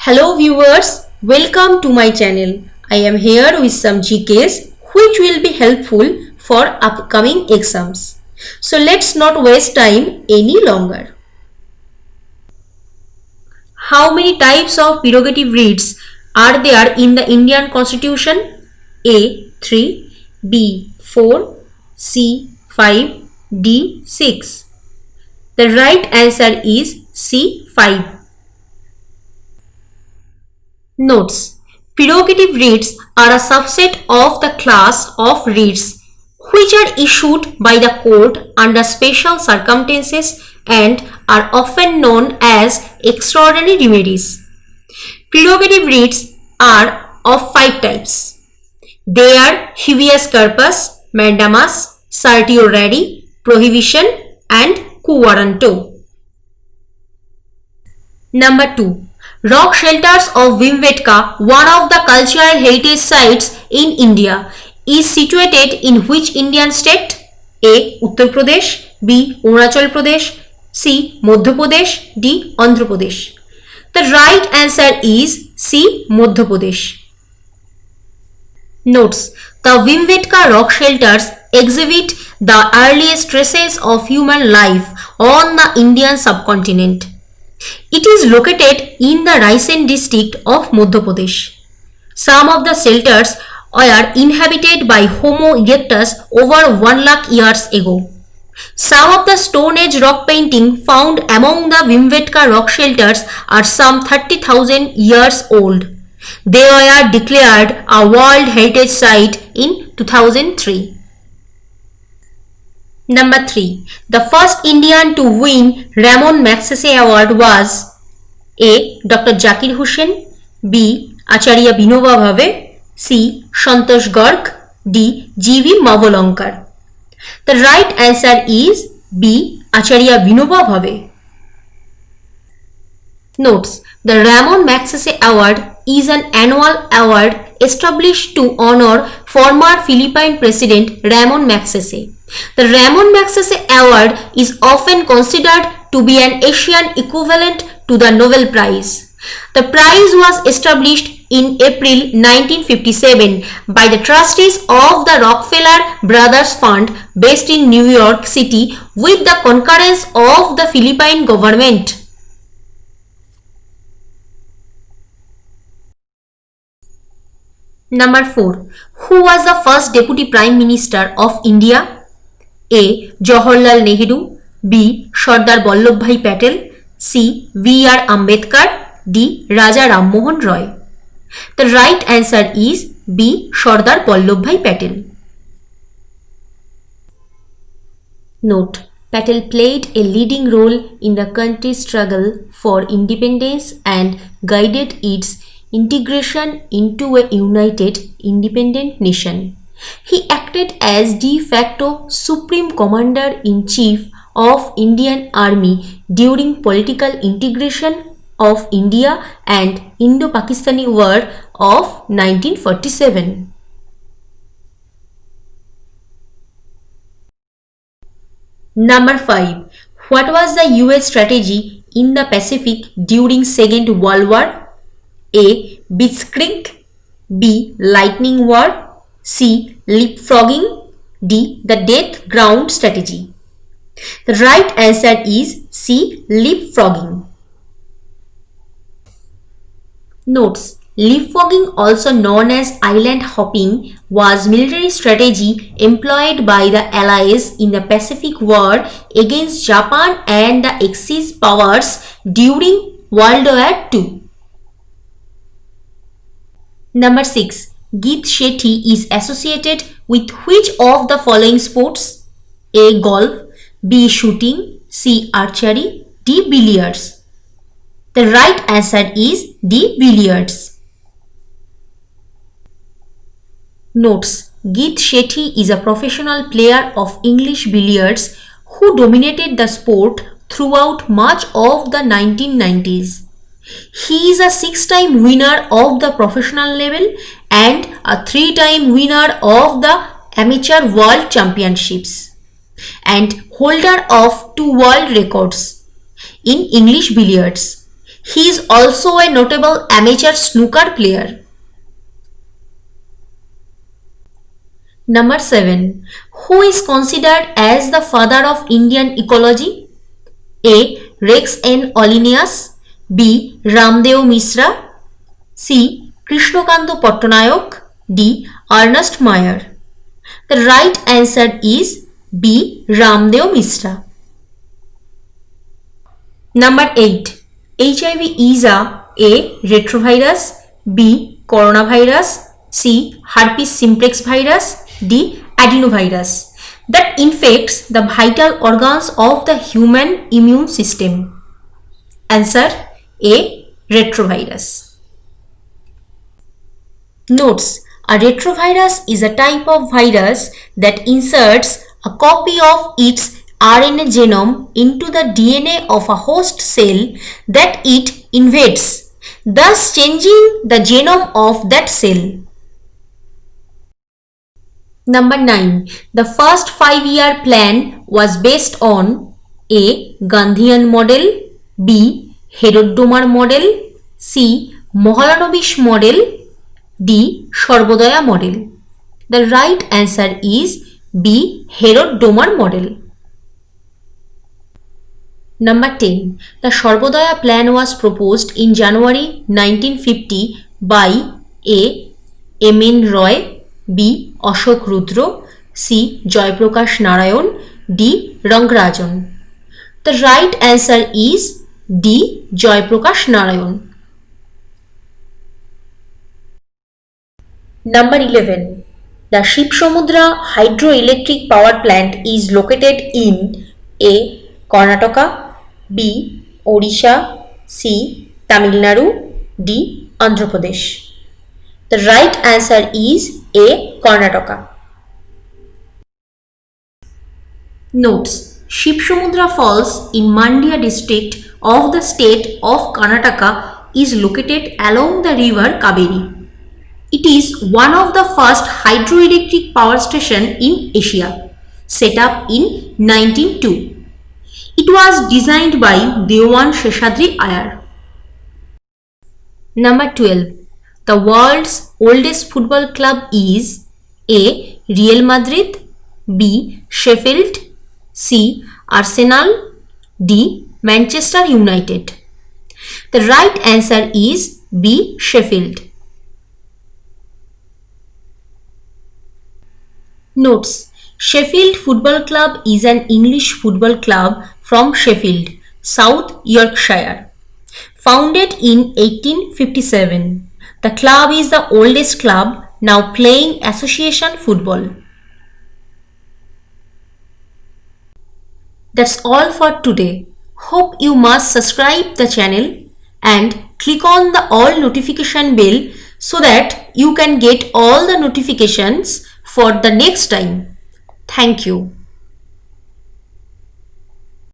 Hello viewers, welcome to my channel. I am here with some GKs which will be helpful for upcoming exams. So let's not waste time any longer. How many types of prerogative writs are there in the Indian Constitution? A. 3, B. 4, C. 5, D. 6. The right answer is C. 5. Notes: prerogative writs are a subset of the class of writs which are issued by the court under special circumstances and are often known as extraordinary remedies. Prerogative writs are of 5 types. They are habeas corpus, mandamus, certiorari, prohibition and quo warranto. Number 2. Rock shelters of Bhimbetka, one of the cultural heritage sites in India, is situated in which Indian state? A. Uttar Pradesh, B. Arunachal Pradesh, C. Madhya Pradesh, D. Andhra Pradesh. The right answer is C. Madhya Pradesh. Notes: the Bhimbetka rock shelters exhibit the earliest traces of human life on the Indian subcontinent. It is located in the Raisen district of Madhya Pradesh. Some of the shelters were inhabited by Homo erectus over 1 lakh years ago. Some of the Stone Age rock painting found among the Bhimbetka rock shelters are some 30,000 years old. They were declared a World Heritage Site in 2003. Number 3. The first Indian to win Ramon Magsaysay Award was A. Dr. Zakir Hussain, B. Acharya Vinoba Bhave, C. Santosh Garg, D. G.V. Mavalankar. The right answer is B. Acharya Vinoba Bhave. Notes: the Ramon Magsaysay Award is an annual award established to honor former Philippine President Ramon Magsaysay. The Ramon Magsaysay Award is often considered to be an Asian equivalent to the Nobel Prize. The prize was established in April 1957 by the trustees of the Rockefeller Brothers Fund based in New York City with the concurrence of the Philippine government. Number 4. Who was the first Deputy Prime Minister of India? A. Jawaharlal Nehru, B. Sardar Vallabhbhai Patel, C. V.R. Ambedkar, D. Raja Ram Mohan Roy. The right answer is B. Sardar Vallabhbhai Patel. Note: Patel played a leading role in the country's struggle for independence and guided its integration into a united, independent nation. He acted as de facto Supreme Commander-in-Chief of Indian Army during political integration of India and Indo-Pakistani War of 1947. Number 5. What was the US strategy in the Pacific during Second World War? A. Blitzkrieg, B. Lightning War, C. Leapfrogging, D. The Death Ground Strategy. The right answer is C. Leapfrogging. Notes: leapfrogging, also known as island hopping, was military strategy employed by the Allies in the Pacific War against Japan and the Axis powers during World War II. Number 6. Geet Shetty is associated with which of the following sports? A. Golf, B. Shooting, C. Archery, D. Billiards. The right answer is D. Billiards. Notes: Geet Shetty is a professional player of English billiards who dominated the sport throughout much of the 1990s. He is a 6-time winner of the professional level and a 3-time winner of the Amateur World Championships and holder of 2 world records in English billiards. He is also a notable amateur snooker player. Number 7. Who is considered as the father of Indian ecology? A. Rex N. Olinius, B. Ramdeo Misra, C. Krishnokanta Patnaik, D. Ernest Mayr. The right answer is B. Ramdeo Misra. Number 8. HIV is a retrovirus, B. coronavirus, C. herpes simplex virus, D. adenovirus that infects the vital organs of the human immune system. Answer A. retrovirus. Notes: a retrovirus is a type of virus that inserts a copy of its RNA genome into the DNA of a host cell that it invades, thus changing the genome of that cell. Number 9. The first 5-year plan was based on A. Gandhian model, B. Herod-Domar model, C. Mahalanobis model, D. Sarvodaya model. The right answer is B. Herod-Domar model. Number 10. The Sarvodaya plan was proposed in January 1950 by A. M. N. Roy, B. Ashok Rudra, C. Joyprakash Narayan, D. Rangarajan. The right answer is D. Joyprakash Narayan. Number 11. The Shivsamudra hydroelectric power plant is located in A. Karnataka, B. Odisha, C. Tamil Nadu, D. Andhra Pradesh. The right answer is A. Karnataka. Notes: Shivsamudra Falls in Mandya district of the state of Karnataka is located along the river Kaveri. It is one of the first hydroelectric power station in Asia, set up in 1902. It was designed by Dewan Seshadri Iyer. Number 12. The world's oldest football club is A. Real Madrid, B. Sheffield, C. Arsenal, D. Manchester United. The right answer is B. Sheffield. Notes: Sheffield Football Club is an English football club from Sheffield, South Yorkshire. Founded in 1857. The club is the oldest club now playing association football. That's all for today. Hope you must subscribe the channel and click on the all notification bell so that you can get all the notifications for the next time. Thank you.